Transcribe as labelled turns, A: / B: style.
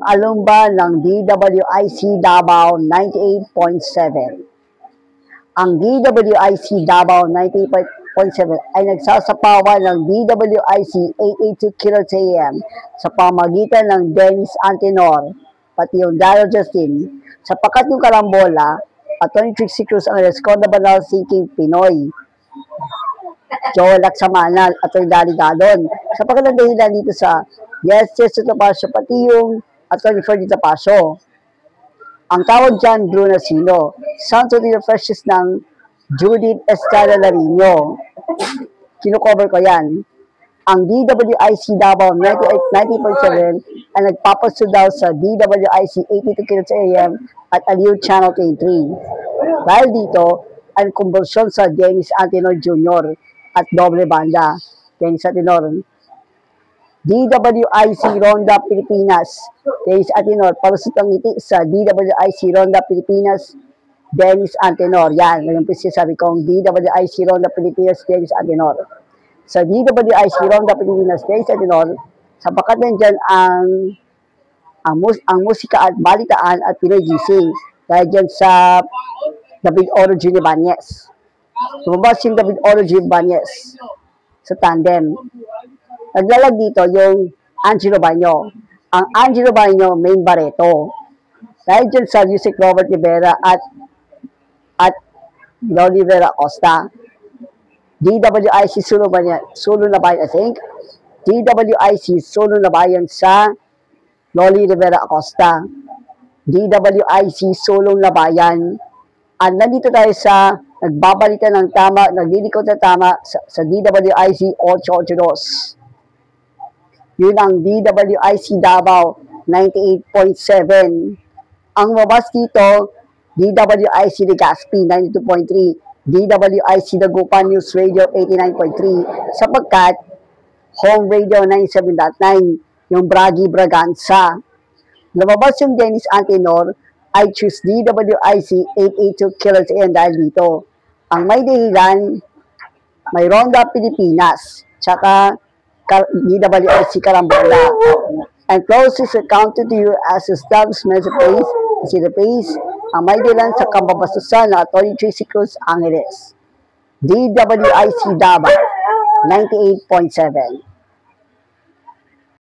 A: Alumba ng DWIC Davao 98.7. Ang DWIC Davao 98.7 ay nagsasapawan ng DWIC 882 kHz AM sa pamagitan ng Dennis Antenor, pati yung Daryl Justin, sapagkat yung karambola at Tony Trixie Cruz ang Resconda Banal Seeking Pinoy, Joel Laksamanal at yung Dari Galon. Sapagkat ang dahilan dito sa Yes Tapasio, pati yung Atty. Ferdy Tapasio. Ang tawag dyan, Bruno Sino. Santo de Precious ng Judith Estrada Larino. Kino-cover ko yan. Ang DWIC Davao 90.7 ay nagpapaso daw sa DWIC 82 kHz AM at Aliw Channel 23. Dahil dito, ang konversyon sa Dennis Antenor Jr. at doble banda. Dennis Antenor. DWIC Ronda Pilipinas. Dennis Antenor, palusot ang ngiti sa DWIC Ronda Pilipinas, Dennis Antenor. Yan, yung sabi kong DWIC Ronda Pilipinas, Dennis Antenor. Sa DWIC Ronda Pilipinas, Dennis Antenor, sapagkat nandyan ang musika at balitaan at Pinoy gising. Dahil dyan sa David Oro G. Ibanez. Lumabas yung David Oro G. Ibanez sa tandem. Naglalag dito yung Angelo Baño. Ang Angelo Baño, main bareto. Dahil dyan sa music Robert Rivera at Loli Rivera Costa. DWIC Solo na bayan, I think. DWIC Solo na bayan sa Loli Rivera Acosta. DWIC Solo na bayan. At nandito tayo sa nagbabalita ng tama, naglilikot na tama sa DWIC 882. Yun ang DWIC Davao 98.7. Ang mabas dito, DWIC Legazpi 92.3, DWIC Dagupan News Radio 89.3, sapagkat Home Radio 97.9, yung Bragi Braganza. Lumabas yung Dennis Antenor, I choose DWIC 882 kHz AM dahil dito. Ang may dahilan, may Ronda Pilipinas, tsaka DWIC Karambola. And closest accounted to you as establishment of place, the place, ang may dahilan sa kababastusan na Atty. Trixie Cruz Angeles. DWIC Davao 98.7.